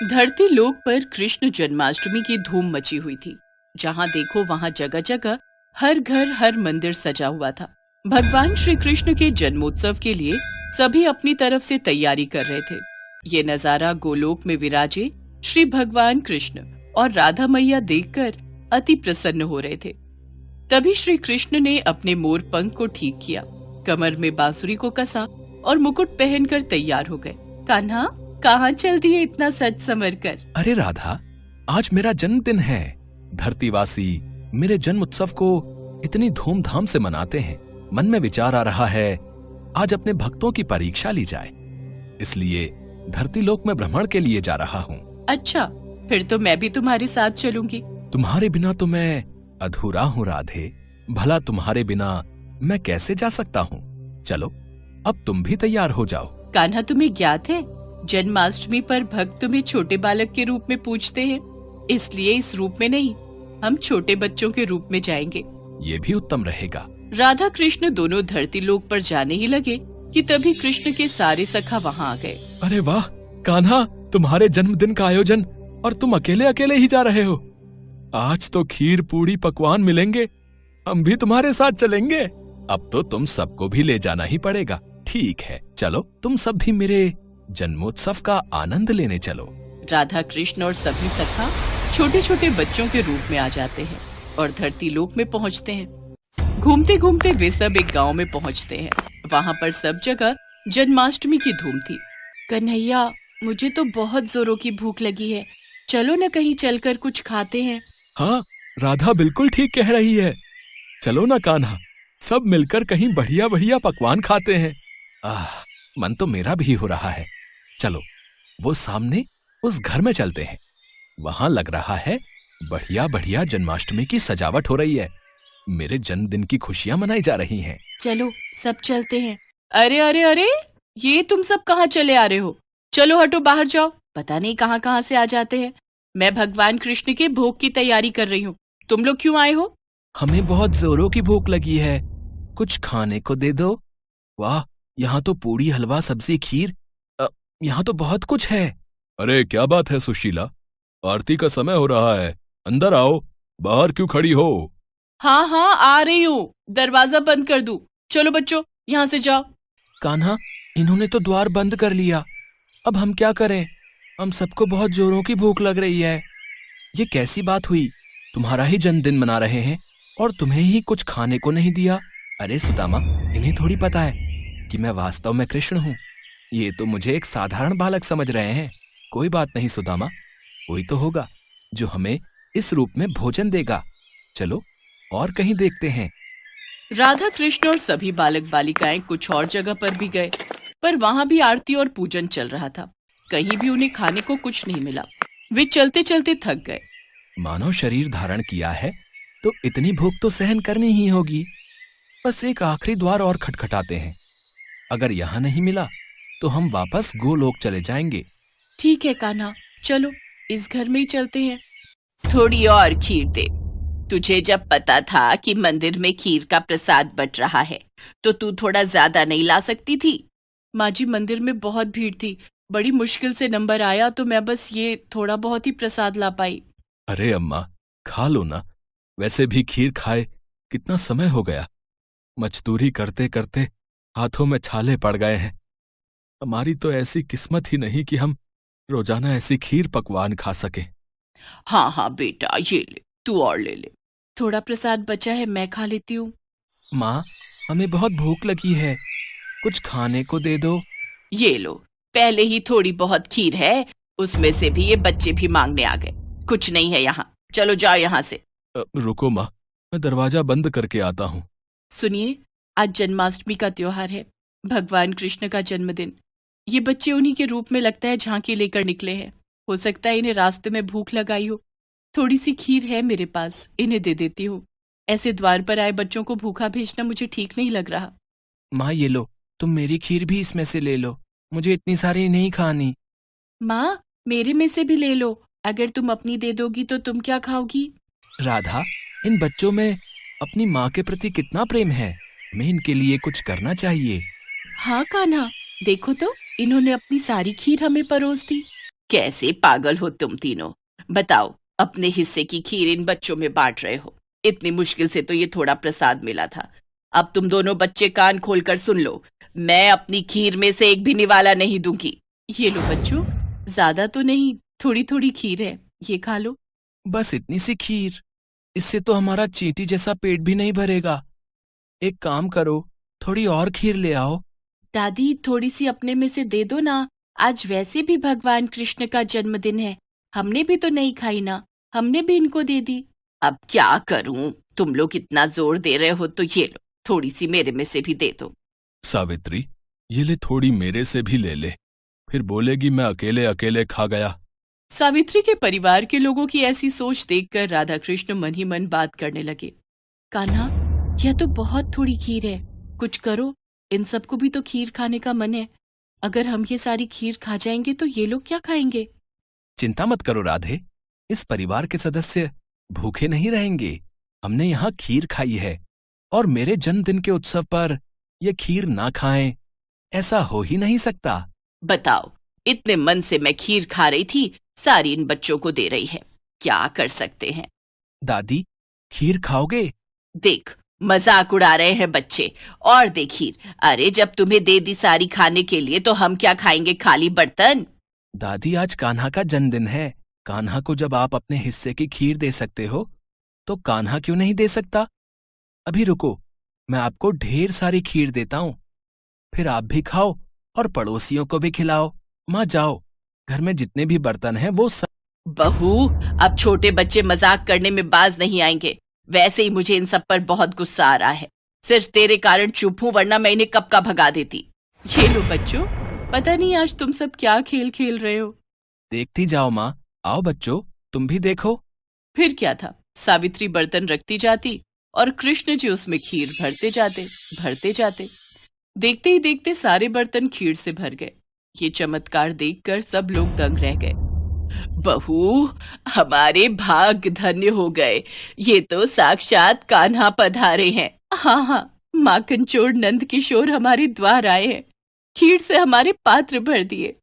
धरती लोक पर कृष्ण जन्माष्टमी की धूम मची हुई थी। जहां देखो वहां जगह जगह हर घर हर मंदिर सजा हुआ था। भगवान श्री कृष्ण के जन्मोत्सव के लिए सभी अपनी तरफ से तैयारी कर रहे थे। ये नजारा गोलोक में विराजे श्री भगवान कृष्ण और राधा मैया देखकर अति प्रसन्न हो रहे थे। तभी श्री कृष्ण ने अपने मोर पंख को ठीक किया, कमर में बांसुरी को कसा और मुकुट पहनकर तैयार हो गए। कान्हा, कहाँ चल दिए इतना सज संवर कर? अरे राधा, आज मेरा जन्मदिन है। धरतीवासी मेरे जन्म उत्सव को इतनी धूमधाम से मनाते हैं। मन में विचार आ रहा है आज अपने भक्तों की परीक्षा ली जाए, इसलिए धरती लोक में भ्रमण के लिए जा रहा हूँ। अच्छा, फिर तो मैं भी तुम्हारे साथ चलूंगी। तुम्हारे बिना तो मैं अधूरा हूँ राधे। भला तुम्हारे बिना मैं कैसे जा सकता हूँ? चलो, अब तुम भी तैयार हो जाओ। कान्हा, तुम्हें ज्ञात है जन्माष्टमी पर भक्त तुम्हें छोटे बालक के रूप में पूजते हैं, इसलिए इस रूप में नहीं, हम छोटे बच्चों के रूप में जाएंगे। ये भी उत्तम रहेगा। राधा कृष्ण दोनों धरती लोक पर जाने ही लगे कि तभी कृष्ण के सारे सखा वहाँ आ गए। अरे वाह कान्हा, तुम्हारे जन्मदिन का आयोजन और तुम अकेले अकेले ही जा रहे हो। आज तो खीर पूड़ी पकवान मिलेंगे, हम भी तुम्हारे साथ चलेंगे। अब तो तुम सबको भी ले जाना ही पड़ेगा। ठीक है, चलो तुम सब भी मेरे जन्मोत्सव का आनंद लेने चलो। राधा कृष्ण और सभी सखा छोटे छोटे बच्चों के रूप में आ जाते हैं और धरती लोक में पहुंचते हैं। घूमते घूमते वे सब एक गांव में पहुंचते हैं। वहां पर सब जगह जन्माष्टमी की धूम थी। कन्हैया, मुझे तो बहुत जोरों की भूख लगी है, चलो न कहीं चलकर कुछ खाते हैं। हाँ, राधा बिल्कुल ठीक कह रही है। चलो ना कान्हा, सब मिलकर कहीं बढ़िया बढ़िया पकवान खाते हैं। मन तो मेरा भी हो रहा है। चलो, वो सामने उस घर में चलते हैं। वहां लग रहा है बढ़िया बढ़िया जन्माष्टमी की सजावट हो रही है। मेरे जन्मदिन की खुशियां मनाई जा रही हैं। चलो, सब चलते हैं। अरे अरे अरे, ये तुम सब कहाँ चले आ रहे हो? चलो हटो, बाहर जाओ। पता नहीं कहाँ कहाँ से आ जाते हैं। मैं भगवान कृष्ण के भोग की तैयारी कर रही हूँ। तुम लोग क्यों आए हो? हमें बहुत जोरों की भूख लगी है, कुछ खाने को दे दो। वाह, यहाँ तो पूड़ी, हलवा, सब्जी, खीर, यहाँ तो बहुत कुछ है। अरे क्या बात है सुशीला, आरती का समय हो रहा है, अंदर आओ। बाहर क्यों खड़ी हो? हाँ हाँ, आ रही हूँ। दरवाजा बंद कर दूं? चलो बच्चों, यहाँ से जाओ। कान्हा, इन्होंने तो द्वार बंद कर लिया। अब हम क्या करें? हम सबको बहुत जोरों की भूख लग रही है। ये कैसी बात हुई? तुम्हारा ही जन्मदिन मना रहे हैं और तुम्हें ही कुछ खाने को नहीं दिया। अरे सुदामा, इन्हें थोड़ी पता है कि मैं वास्तव में कृष्ण हूँ। ये तो मुझे एक साधारण बालक समझ रहे हैं। कोई बात नहीं सुदामा, कोई तो होगा जो हमें इस रूप में भोजन देगा। चलो और कहीं देखते हैं। राधा कृष्ण और सभी बालक बालिकाएं कुछ और जगह पर भी गए, पर वहां भी आरती और पूजन चल रहा था। कहीं भी उन्हें खाने को कुछ नहीं मिला। वे चलते चलते थक गए। मानव शरीर धारण किया है तो इतनी भूख तो सहन करनी ही होगी। बस एक आखिरी द्वार और खटखटाते हैं। अगर यहाँ नहीं मिला तो हम वापस गोलोक चले जाएंगे। ठीक है कान्हा, चलो इस घर में ही चलते हैं। थोड़ी और खीर दे। तुझे जब पता था कि मंदिर में खीर का प्रसाद बट रहा है तो तू थोड़ा ज्यादा नहीं ला सकती थी? माँ जी, मंदिर में बहुत भीड़ थी, बड़ी मुश्किल से नंबर आया तो मैं बस ये थोड़ा बहुत ही प्रसाद ला पाई। अरे अम्मा, खा लो ना। वैसे भी खीर खाए कितना समय हो गया। मजदूरी करते करते हाथों में छाले पड़ गए हैं। हमारी तो ऐसी किस्मत ही नहीं कि हम रोजाना ऐसी खीर पकवान खा सके। हाँ हाँ बेटा, ये ले, तू और ले ले। थोड़ा प्रसाद बचा है, मैं खा लेती हूँ। माँ, हमें बहुत भूख लगी है, कुछ खाने को दे दो। ये लो, पहले ही थोड़ी बहुत खीर है, उसमें से भी ये बच्चे भी मांगने आ गए। कुछ नहीं है यहाँ, चलो जाओ यहाँ से। रुको माँ, मैं दरवाजा बंद करके आता हूँ। सुनिए, आज जन्माष्टमी का त्योहार है, भगवान कृष्ण का जन्मदिन। ये बच्चे उन्हीं के रूप में लगता है झांकी लेकर निकले हैं। हो सकता है इन्हें रास्ते में भूख लगाई हो। थोड़ी सी खीर है मेरे पास, इन्हें दे देती हूँ। ऐसे द्वार पर आए बच्चों को भूखा भेजना मुझे ठीक नहीं लग रहा। माँ ये लो, तुम मेरी खीर भी इसमें से ले लो, मुझे इतनी सारी नहीं खानी। माँ, मेरे में से भी ले लो। अगर तुम अपनी दे दोगी तो तुम क्या खाओगी? राधा, इन बच्चों में अपनी माँ के प्रति कितना प्रेम है, हमें इनके लिए कुछ करना चाहिए। हाँ कान्हा, देखो तो, इन्होंने अपनी सारी खीर हमें परोस दी। कैसे पागल हो तुम तीनों। बताओ, अपने हिस्से की खीर इन बच्चों में बांट रहे हो। इतनी मुश्किल से तो ये थोड़ा प्रसाद मिला था। अब तुम दोनों बच्चे कान खोलकर सुन लो, मैं अपनी खीर में से एक भी निवाला नहीं दूंगी। ये लो बच्चों, ज्यादा तो नहीं, थोड़ी थोड़ी खीर है, ये खा लो। बस इतनी सी खीर, इससे तो हमारा चींटी जैसा पेट भी नहीं भरेगा। एक काम करो, थोड़ी और खीर ले आओ। दादी, थोड़ी सी अपने में से दे दो ना, आज वैसे भी भगवान कृष्ण का जन्मदिन है, हमने भी तो नहीं खाई ना, हमने भी इनको दे दी। अब क्या करूं, तुम लोग इतना जोर दे रहे हो तो ये लो, थोड़ी सी मेरे में से भी दे दो। सावित्री, ये ले, थोड़ी मेरे से भी ले ले, फिर बोलेगी मैं अकेले अकेले खा गया। सावित्री के परिवार के लोगों की ऐसी सोच देखकर राधा कृष्ण मन ही मन बात करने लगे। कान्हा, यह तो बहुत थोड़ी खीर है, कुछ करो, इन सबको भी तो खीर खाने का मन है। अगर हम ये सारी खीर खा जाएंगे तो ये लोग क्या खाएंगे? चिंता मत करो राधे, इस परिवार के सदस्य भूखे नहीं रहेंगे। हमने यहाँ खीर खाई है, और मेरे जन्मदिन के उत्सव पर ये खीर ना खाएं, ऐसा हो ही नहीं सकता। बताओ, इतने मन से मैं खीर खा रही थी, सारी इन बच्चों को दे रही है, क्या कर सकते हैं। दादी, खीर खाओगे? देख, मजाक उड़ा रहे हैं बच्चे, और दे खीर। अरे जब तुम्हें दे दी सारी खाने के लिए तो हम क्या खाएंगे, खाली बर्तन? दादी, आज कान्हा का जन्मदिन है। कान्हा को जब आप अपने हिस्से की खीर दे सकते हो, तो कान्हा क्यों नहीं दे सकता? अभी रुको, मैं आपको ढेर सारी खीर देता हूँ, फिर आप भी खाओ और पड़ोसियों को भी खिलाओ। माँ जाओ, घर में जितने भी बर्तन हैं वो सब। बहू, अब छोटे बच्चे मजाक करने में बाज नहीं आएंगे। वैसे ही मुझे इन सब पर बहुत गुस्सा आ रहा है। सिर्फ तेरे कारण चुप हूं, वरना मैं इन्हें कब का भगा देती। ये लो बच्चों, पता नहीं आज तुम सब क्या खेल खेल रहे हो। देखती जाओ माँ, आओ बच्चों, तुम भी देखो। फिर क्या था, सावित्री बर्तन रखती जाती और कृष्ण जी उसमें खीर भरते जाते। देखते ही देखते सारे बर्तन खीर से भर गए। ये चमत्कार देखकर सब लोग दंग रह गए। बहू, हमारे भाग्य धन्य हो गए, ये तो साक्षात कान्हा पधारे हैं। हाँ, माखन चोर नंद किशोर हमारे द्वार आए हैं, खीर से हमारे पात्र भर दिए।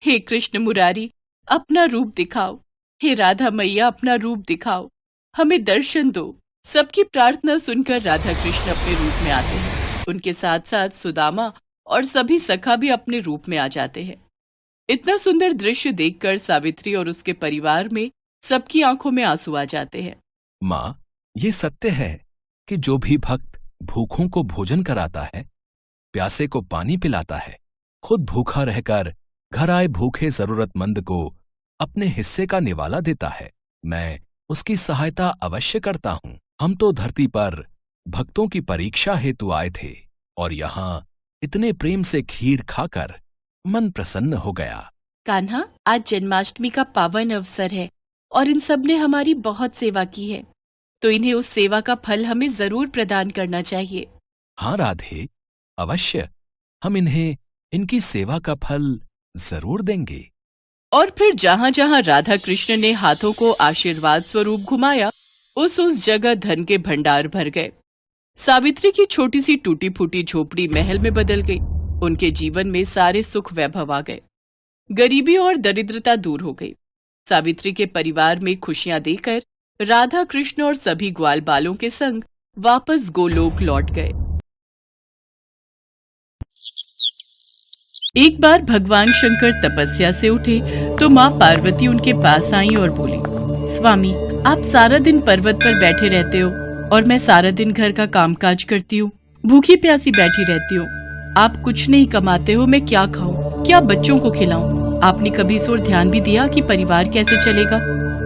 हे कृष्ण मुरारी, अपना रूप दिखाओ। हे राधा मैया, अपना रूप दिखाओ, हमें दर्शन दो। सबकी प्रार्थना सुनकर राधा कृष्ण अपने रूप में आते हैं। उनके साथ साथ सुदामा और सभी सखा भी अपने रूप में आ जाते हैं। इतना सुंदर दृश्य देखकर सावित्री और उसके परिवार में सबकी आंखों में आंसू आ जाते हैं। माँ, ये सत्य है कि जो भी भक्त भूखों को भोजन कराता है, प्यासे को पानी पिलाता है, खुद भूखा रहकर घर आए भूखे जरूरतमंद को अपने हिस्से का निवाला देता है, मैं उसकी सहायता अवश्य करता हूँ। हम तो धरती पर भक्तों की परीक्षा हेतु आए थे, और यहाँ इतने प्रेम से खीर खाकर मन प्रसन्न हो गया। कान्हा, आज जन्माष्टमी का पावन अवसर है और इन सब ने हमारी बहुत सेवा की है, तो इन्हें उस सेवा का फल हमें जरूर प्रदान करना चाहिए। हाँ राधे, अवश्य, हम इन्हें इनकी सेवा का फल जरूर देंगे। और फिर जहाँ जहाँ राधा कृष्ण ने हाथों को आशीर्वाद स्वरूप घुमाया, उस जगह धन के भंडार भर गए। सावित्री की छोटी सी टूटी फूटी झोपड़ी महल में बदल गई। उनके जीवन में सारे सुख वैभव आ गए, गरीबी और दरिद्रता दूर हो गई। सावित्री के परिवार में खुशियां देकर राधा कृष्ण और सभी ग्वाल बालों के संग वापस गोलोक लौट गए। एक बार भगवान शंकर तपस्या से उठे तो माँ पार्वती उनके पास आई और बोली, स्वामी, आप सारा दिन पर्वत पर बैठे रहते हो और मैं सारा दिन घर का कामकाज करती हूँ, भूखी प्यासी बैठी रहती हूँ। आप कुछ नहीं कमाते हो, मैं क्या खाऊं, क्या बच्चों को खिलाऊं? आपने कभी इस ओर ध्यान भी दिया कि परिवार कैसे चलेगा?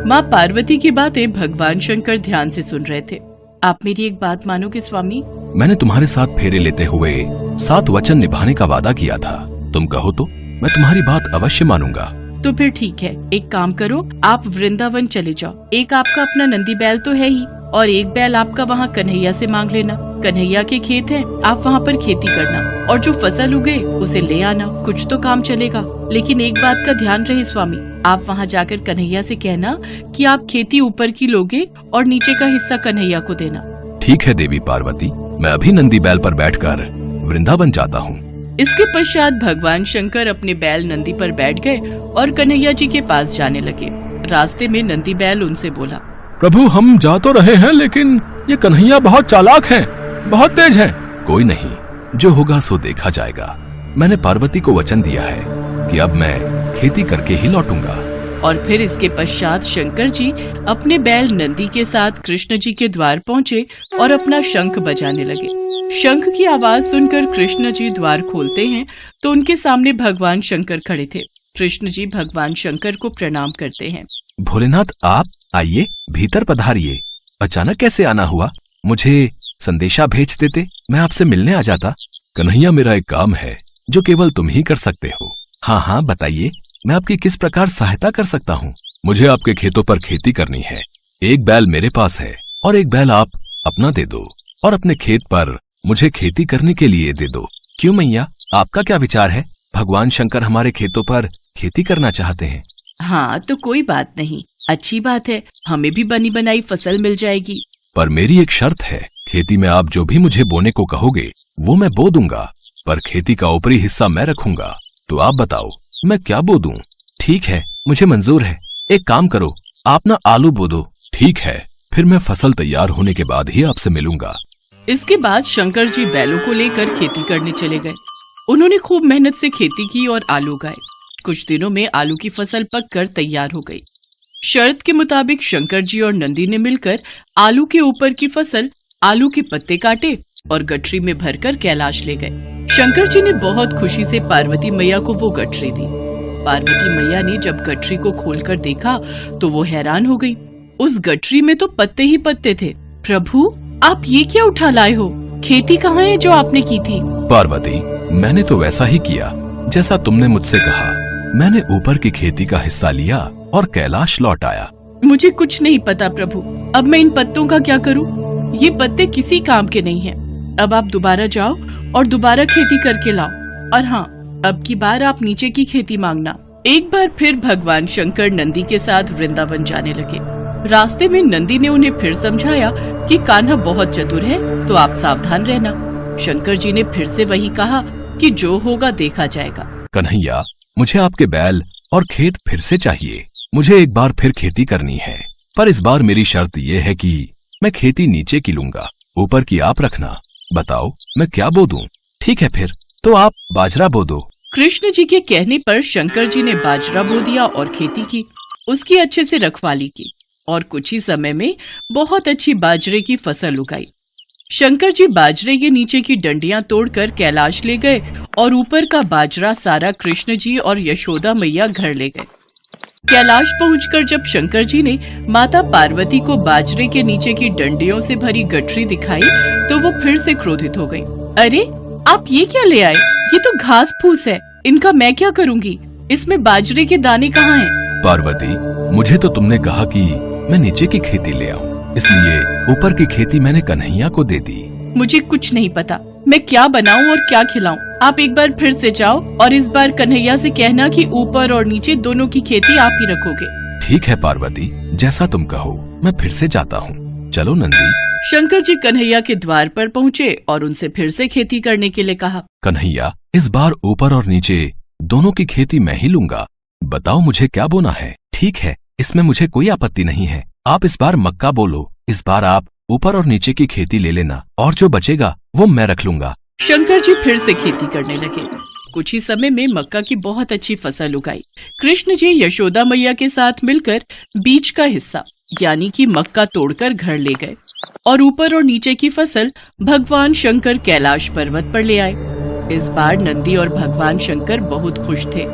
माँ पार्वती की बातें भगवान शंकर ध्यान से सुन रहे थे। आप मेरी एक बात मानोगे स्वामी? मैंने तुम्हारे साथ फेरे लेते हुए 7 वचन निभाने का वादा किया था। तुम कहो तो मैं तुम्हारी बात अवश्य मानूंगा। तो फिर ठीक है, एक काम करो, आप वृंदावन चले जाओ। एक आपका अपना नंदी बैल तो है ही, और एक बैल आपका वहाँ कन्हैया से मांग लेना। कन्हैया के खेत हैं, आप वहाँ पर खेती करना और जो फसल उगे उसे ले आना, कुछ तो काम चलेगा। लेकिन एक बात का ध्यान रहे स्वामी, आप वहाँ जाकर कन्हैया से कहना कि आप खेती ऊपर की लोगे और नीचे का हिस्सा कन्हैया को देना। ठीक है देवी पार्वती, मैं अभी नंदी बैल पर बैठकर वृंदावन जाता हूँ। इसके पश्चात भगवान शंकर अपने बैल नंदी पर बैठ गए और कन्हैया जी के पास जाने लगे। रास्ते में नंदी बैल उनसे बोला, प्रभु हम जा तो रहे हैं, लेकिन ये कन्हैया बहुत चालाक हैं, बहुत तेज हैं। कोई नहीं, जो होगा सो देखा जाएगा। मैंने पार्वती को वचन दिया है कि अब मैं खेती करके ही लौटूंगा। और फिर इसके पश्चात शंकर जी अपने बैल नंदी के साथ कृष्ण जी के द्वार पहुँचे और अपना शंख बजाने लगे। शंख की आवाज सुनकर कृष्ण जी द्वार खोलते हैं तो उनके सामने भगवान शंकर खड़े थे। कृष्ण जी भगवान शंकर को प्रणाम करते हैं। भोलेनाथ आप आइए, भीतर पधारिए। अचानक कैसे आना हुआ? मुझे संदेशा भेज देते, मैं आपसे मिलने आ जाता। कन्हैया मेरा एक काम है जो केवल तुम ही कर सकते हो। हाँ हाँ बताइए, मैं आपकी किस प्रकार सहायता कर सकता हूँ? मुझे आपके खेतों पर खेती करनी है। एक बैल मेरे पास है और एक बैल आप अपना दे दो और अपने खेत पर मुझे खेती करने के लिए दे दो। क्यों मैया, आपका क्या विचार है? भगवान शंकर हमारे खेतों पर खेती करना चाहते हैं। हाँ तो कोई बात नहीं, अच्छी बात है, हमें भी बनी बनाई फसल मिल जाएगी। पर मेरी एक शर्त है, खेती में आप जो भी मुझे बोने को कहोगे वो मैं बो दूंगा, पर खेती का ऊपरी हिस्सा मैं रखूंगा। तो आप बताओ मैं क्या बो दूं? ठीक है, मुझे मंजूर है। एक काम करो, आप ना आलू बो दो। ठीक है, फिर मैं फसल तैयार होने के बाद ही आपसे मिलूंगा। इसके बाद शंकर जी बैलों को लेकर खेती करने चले गए। उन्होंने खूब मेहनत से खेती की और आलू उगाए। कुछ दिनों में आलू की फसल पककर तैयार हो गई। शर्त के मुताबिक शंकर जी और नंदी ने मिलकर आलू के ऊपर की फसल, आलू के पत्ते काटे और गठरी में भरकर कैलाश ले गए। शंकर जी ने बहुत खुशी से पार्वती मैया को वो गठरी दी। पार्वती मैया ने जब गठरी को खोलकर देखा तो वो हैरान हो गई। उस गठरी में तो पत्ते ही पत्ते थे। प्रभु आप ये क्या उठा लाए हो? खेती कहाँ है जो आपने की थी? पार्वती, मैंने तो वैसा ही किया जैसा तुमने मुझसे कहा। मैंने ऊपर की खेती का हिस्सा लिया और कैलाश लौट आया। मुझे कुछ नहीं पता प्रभु, अब मैं इन पत्तों का क्या करूं? ये पत्ते किसी काम के नहीं हैं। अब आप दोबारा जाओ और दोबारा खेती करके लाओ। और हाँ, अब की बार आप नीचे की खेती मांगना। एक बार फिर भगवान शंकर नंदी के साथ वृंदावन जाने लगे। रास्ते में नंदी ने उन्हें फिर समझाया कि कान्हा बहुत चतुर है, तो आप सावधान रहना। शंकर जी ने फिर से वही कहा कि जो होगा देखा जाएगा। कन्हैया, मुझे आपके बैल और खेत फिर से चाहिए। मुझे एक बार फिर खेती करनी है, पर इस बार मेरी शर्त यह है कि मैं खेती नीचे की लूंगा, ऊपर की आप रखना। बताओ मैं क्या बो दूं? ठीक है, फिर तो आप बाजरा बो दो। कृष्ण जी के कहने पर शंकर जी ने बाजरा बो दिया और खेती की। उसकी अच्छे से रखवाली की और कुछ ही समय में बहुत अच्छी बाजरे की फसल उगाई। शंकर जी बाजरे के नीचे की डंडियां तोड़कर कैलाश ले गए और ऊपर का बाजरा सारा कृष्ण जी और यशोदा मैया घर ले गए। कैलाश पहुंचकर जब शंकर जी ने माता पार्वती को बाजरे के नीचे की डंडियों से भरी गठरी दिखाई तो वो फिर से क्रोधित हो गई। अरे आप ये क्या ले आए? ये तो घास फूस है, इनका मैं क्या करूंगी? इसमें बाजरे के दाने कहाँ हैं? पार्वती, मुझे तो तुमने कहा कि मैं नीचे की खेती ले आऊं, इसलिए ऊपर की खेती मैंने कन्हैया को दे दी। मुझे कुछ नहीं पता, मैं क्या बनाऊं और क्या खिलाऊं। आप एक बार फिर से जाओ और इस बार कन्हैया से कहना कि ऊपर और नीचे दोनों की खेती आप ही रखोगे। ठीक है पार्वती, जैसा तुम कहो, मैं फिर से जाता हूँ। चलो नंदी। शंकर जी कन्हैया के द्वार पर पहुँचे और उनसे फिर से खेती करने के लिए कहा। कन्हैया, इस बार ऊपर और नीचे दोनों की खेती मैं ही लूंगा। बताओ मुझे क्या बोना है? ठीक है, इसमें मुझे कोई आपत्ति नहीं है। आप इस बार मक्का बोलो। इस बार आप ऊपर और नीचे की खेती ले लेना और जो बचेगा वो मैं रख लूंगा। शंकर जी फिर से खेती करने लगे। कुछ ही समय में मक्का की बहुत अच्छी फसल उगाई। कृष्ण जी यशोदा मैया के साथ मिलकर बीच का हिस्सा यानी कि मक्का तोड़कर घर ले गए और ऊपर और नीचे की फसल भगवान शंकर कैलाश पर्वत पर ले आए। इस बार नंदी और भगवान शंकर बहुत खुश थे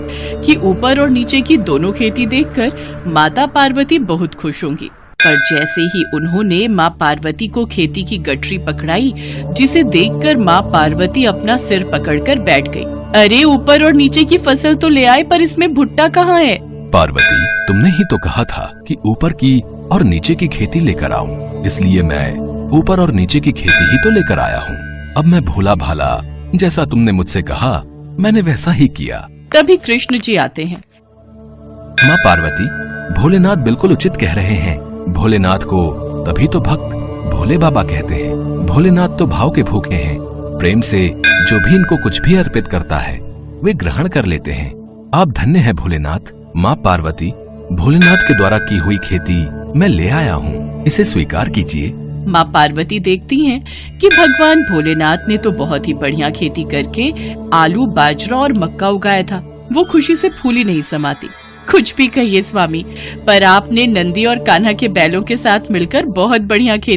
कि ऊपर और नीचे की दोनों खेती देखकर माता पार्वती बहुत खुश होंगी। पर जैसे ही उन्होंने माँ पार्वती को खेती की गठरी पकड़ाई, जिसे देखकर माँ पार्वती अपना सिर पकड़कर बैठ गई। अरे ऊपर और नीचे की फसल तो ले आए, पर इसमें भुट्टा कहाँ है? पार्वती, तुमने ही तो कहा था कि ऊपर की और नीचे की खेती लेकर आऊं, इसलिए मैं ऊपर और नीचे की खेती ही तो लेकर आया हूँ। अब मैं भोला भाला, जैसा तुमने मुझसे कहा मैंने वैसा ही किया। तभी कृष्ण जी आते हैं। माँ पार्वती, भोलेनाथ बिल्कुल उचित कह रहे हैं। भोलेनाथ को तभी तो भक्त भोले बाबा कहते हैं। भोलेनाथ तो भाव के भूखे हैं। प्रेम से जो भी इनको कुछ भी अर्पित करता है वे ग्रहण कर लेते हैं। आप धन्य हैं भोलेनाथ। माँ पार्वती, भोलेनाथ के द्वारा की हुई खेती मैं ले आया हूँ, इसे स्वीकार कीजिए। माँ पार्वती देखती हैं कि भगवान भोलेनाथ ने तो बहुत ही बढ़िया खेती करके आलू, बाजरा और मक्का उगाया था। वो खुशी से फूली नहीं समाती। कुछ भी कहिए स्वामी, पर आपने नंदी और कान्हा के बैलों के साथ मिलकर बहुत बढ़िया खेती